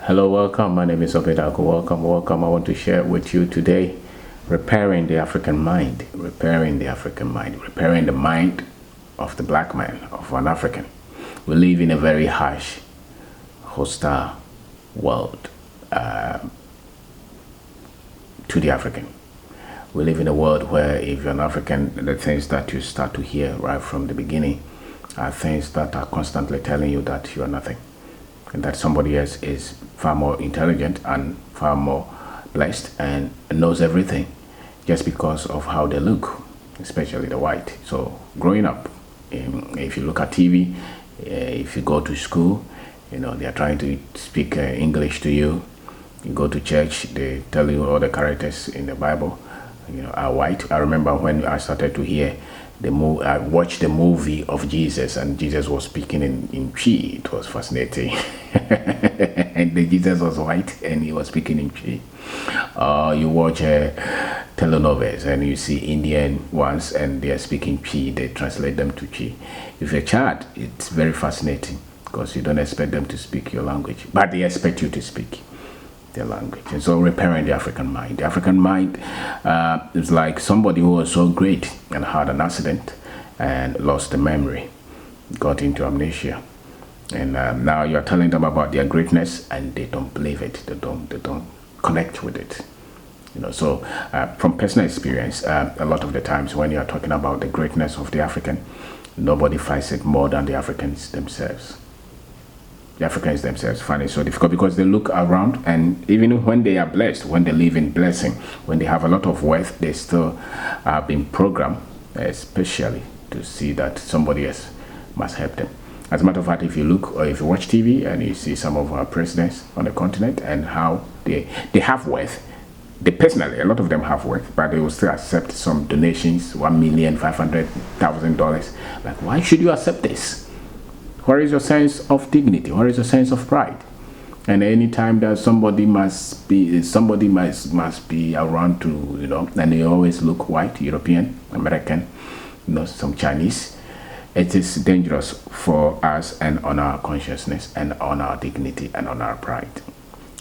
Hello, welcome. My name is Obedako. Welcome. I want to share with you today repairing the African mind, repairing the mind of the black man, of an African. We live in a very harsh, hostile world to the African. We live in a world where if you're an African, the things that you start to hear right from the beginning are things that are constantly telling you that you are nothing, and that somebody else is far more intelligent and far more blessed and knows everything just because of how they look, especially the white. So growing up, if you look at TV, if you go to school, they are trying to speak English to you. You go to church, they tell you all the characters in the Bible are white. I remember when I started to hear I watched the movie of Jesus, and Jesus was speaking in Chi. It was fascinating. And Jesus was white and he was speaking in Chi. You watch telenovelas and you see Indian ones and they are speaking Chi. They translate them to Chi. If you're a child, it's very fascinating because you don't expect them to speak your language, but they expect you to speak their language. And so repairing the African mind. The African mind is like somebody who was so great and had an accident and lost the memory, got into amnesia, and now you're telling them about their greatness and they don't believe it. They don't connect with it. So from personal experience, a lot of the times when you're talking about the greatness of the African, nobody finds it more than the Africans themselves. The Africans themselves find it so difficult because they look around, and even when they are blessed, when they live in blessing, when they have a lot of wealth, they still have been programmed, especially to see that somebody else must help them. As a matter of fact, if you look or if you watch TV and you see some of our presidents on the continent and how they have wealth, they personally, a lot of them have wealth, but they will still accept some donations, $1,500,000. Like, why should you accept this? Where is your sense of dignity? Where is your sense of pride? And anytime that somebody must be around to, and they always look white, European, American, some Chinese, it is dangerous for us and on our consciousness and on our dignity and on our pride.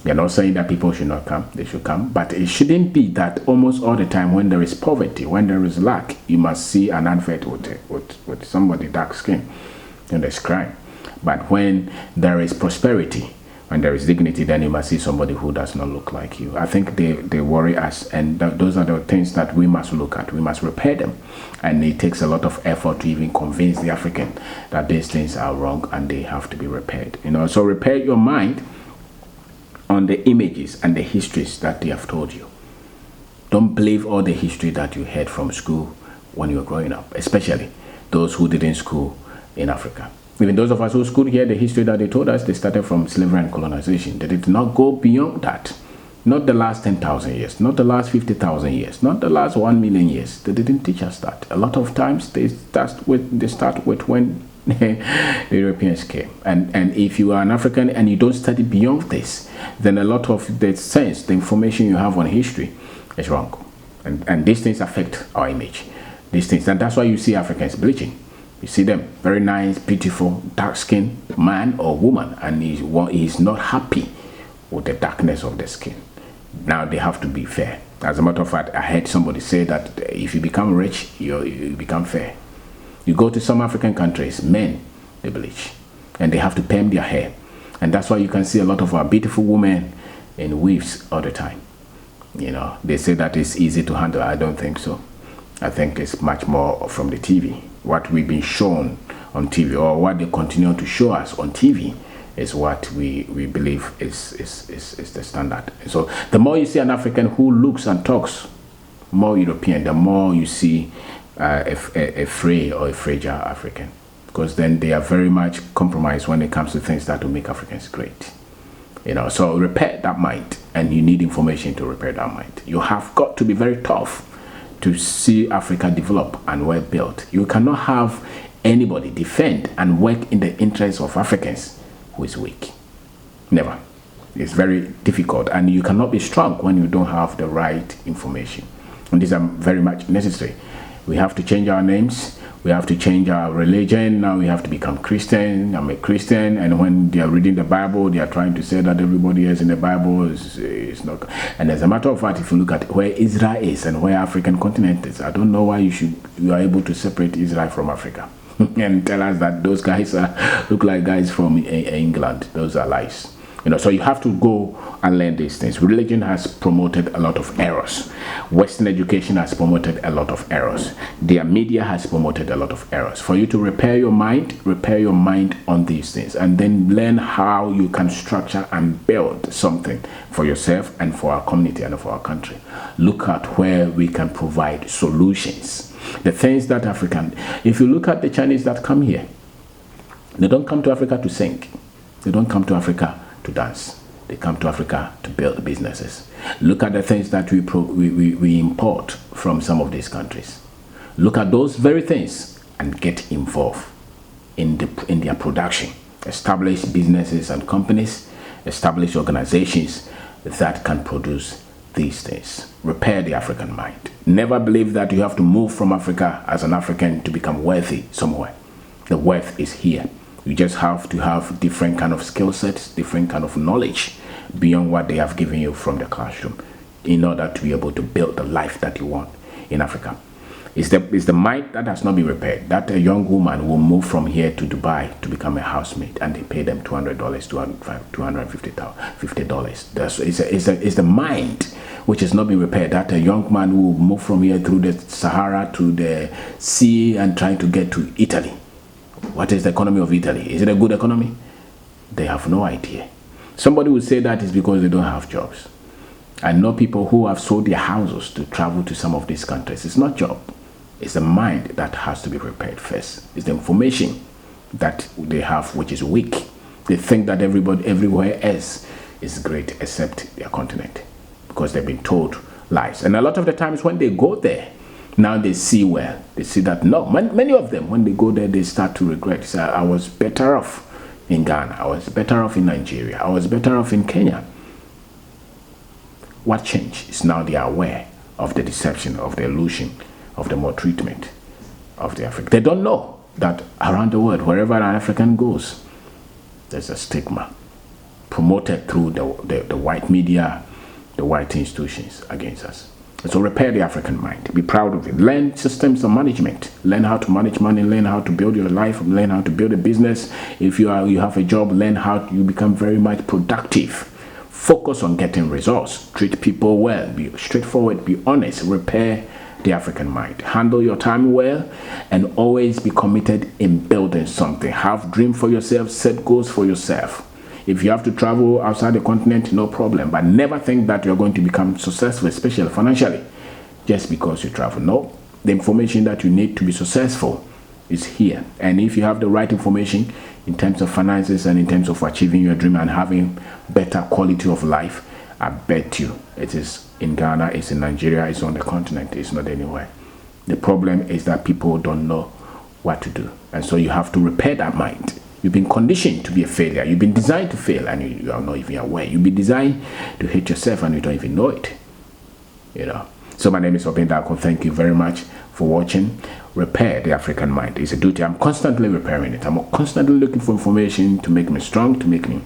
We are not saying that people should not come, they should come, but it shouldn't be that almost all the time when there is poverty, when there is lack, you must see an advert with somebody dark skin. And there's crime. But when there is prosperity, when there is dignity, then you must see somebody who does not look like you. I think they worry us, and those are the things that we must look at. We must repair them, and it takes a lot of effort to even convince the African that these things are wrong and they have to be repaired. So repair your mind on the images and the histories that they have told you. Don't believe all the history that you heard from school when you were growing up, especially those who didn't school in Africa. Even those of us who schooled here, the history that they told us, they started from slavery and colonization. They did not go beyond that. Not the last 10,000 years, not the last 50,000 years, not the last 1 million years. They didn't teach us that. A lot of times they start with when the Europeans came. And if you are an African and you don't study beyond this, then a lot of the sense, the information you have on history is wrong. And these things affect our image. These things, and that's why you see Africans bleaching. You see them, very nice, beautiful, dark-skinned man or woman, and he's not happy with the darkness of the skin. Now they have to be fair. As a matter of fact, I heard somebody say that if you become rich, you become fair. You go to some African countries, men, they bleach, and they have to perm their hair. And that's why you can see a lot of our beautiful women in weaves all the time. They say that it's easy to handle. I don't think so. I think it's much more from the TV. What we've been shown on TV, or what they continue to show us on TV, is what we believe is the standard. So the more you see an African who looks and talks more European, the more you see a frail or a fragile African, because then they are very much compromised when it comes to things that will make Africans great. So repair that mind, and you need information to repair that mind. You have got to be very tough to see Africa develop and well built. You cannot have anybody defend and work in the interests of Africans who is weak. Never. It's very difficult, and you cannot be strong when you don't have the right information. And these are very much necessary. We have to change our names. We have to change our religion. Now we have to become Christian. I'm a Christian. And when they are reading the Bible, they are trying to say that everybody else in the Bible is not. And as a matter of fact, if you look at where Israel is and where African continent is, I don't know why you are able to separate Israel from Africa and tell us that those guys look like guys from England. Those are lies. So you have to go and learn these things. Religion has promoted a lot of errors. Western education has promoted a lot of errors. Their media has promoted a lot of errors. For you to repair your mind on these things, and then learn how you can structure and build something for yourself and for our community and for our country. Look at where we can provide solutions. The things that if you look at the Chinese that come here, they don't come to Africa to sing. They don't come to Africa to dance. They come to Africa to build businesses. Look at the things that we import from some of these countries. Look at those very things and get involved in their production. Establish businesses and companies. Establish organizations that can produce these things. Repair the African mind. Never believe that you have to move from Africa as an African to become wealthy somewhere. The wealth is here. You just have to have different kind of skill sets, different kind of knowledge beyond what they have given you from the classroom in order to be able to build the life that you want in Africa. It's the mind that has not been repaired. That a young woman will move from here to Dubai to become a housemaid, and they pay them $200, $250. It's the mind which has not been repaired. That a young man will move from here through the Sahara to the sea and trying to get to Italy. What is the economy of Italy? Is it a good economy? They have no idea. Somebody will say that is because they don't have jobs. I know people who have sold their houses to travel to some of these countries. It's not job. It's the mind that has to be repaired first. It's the information that they have which is weak. They think that everybody everywhere else is great except their continent because they've been told lies. And a lot of the times when they go there, now they see well. They see that no, many of them, when they go there, they start to regret. Say, I was better off in Ghana. I was better off in Nigeria. I was better off in Kenya. What changed is now they are aware of the deception, of the illusion, of the maltreatment of the African. They don't know that around the world, wherever an African goes, there's a stigma promoted through the white media, the white institutions against us. So repair the African mind. Be proud of it. Learn systems of management. Learn how to manage money. Learn how to build your life. Learn how to build a business. If you have a job, learn how you become very much productive. Focus on getting results. Treat people well. Be straightforward. Be honest. Repair the African mind. Handle your time well and always be committed in building something. Have dream for yourself. Set goals for yourself. If you have to travel outside the continent, no problem. But never think that you're going to become successful, especially financially, just because you travel. No. The information that you need to be successful is here. And if you have the right information in terms of finances and in terms of achieving your dream and having better quality of life, I bet you it is in Ghana, it's in Nigeria, it's on the continent, it's not anywhere. The problem is that people don't know what to do. And so you have to repair that mind. You've been conditioned to be a failure. You've been designed to fail and you are not even aware. You've been designed to hate yourself and you don't even know it. So my name is Kwabena. Thank you very much for watching. Repair the African mind. It's a duty. I'm constantly repairing it. I'm constantly looking for information to make me strong, to make me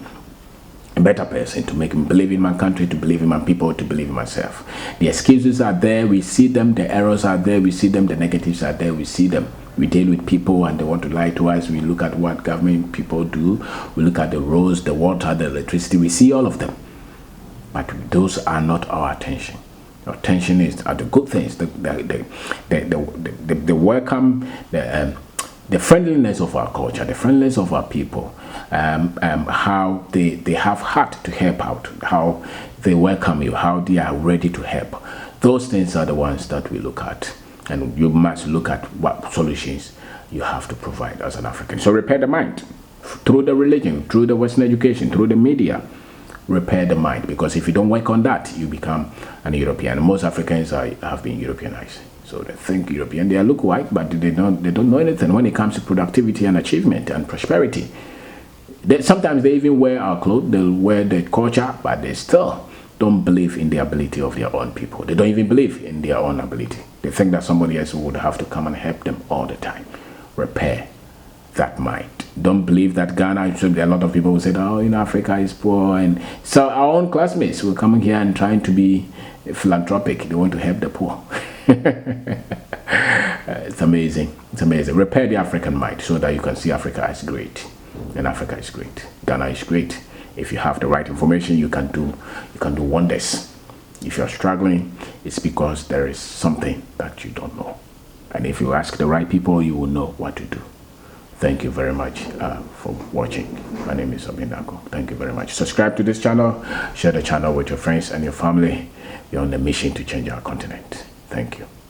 a better person, to make me believe in my country, to believe in my people, to believe in myself. The excuses are there. We see them. The errors are there. We see them. The negatives are there. We see them. We deal with people and they want to lie to us. We look at what government people do. We look at the roads, the water, the electricity. We see all of them. But those are not our attention. Our attention is at the good things, the welcome, the friendliness of our culture, the friendliness of our people, how they have heart to help out, how they welcome you, how they are ready to help. Those things are the ones that we look at. And you must look at what solutions you have to provide as an African. So repair the mind through the religion, through the Western education, through the media. Repair the mind, because if you don't work on that, you become an European. Most Africans have been Europeanized. So they think European, they look white, but they don't know anything when it comes to productivity and achievement and prosperity. Sometimes they even wear our clothes, they'll wear the culture, but they still don't believe in the ability of their own people. They don't even believe in their own ability. They think that somebody else would have to come and help them all the time. Repair that mind. Don't believe that Ghana, there are a lot of people who say, oh, in Africa is poor. And so our own classmates were coming here and trying to be philanthropic. They want to help the poor. It's amazing. It's amazing. Repair the African mind so that you can see Africa as great. And Africa is great. Ghana is great. If you have the right information, you can do wonders. If you're struggling, it's because there is something that you don't know. And if you ask the right people, you will know what to do. Thank you very much for watching. My name is Obinako. Thank you very much. Subscribe to this channel. Share the channel with your friends and your family. We're on a mission to change our continent. Thank you.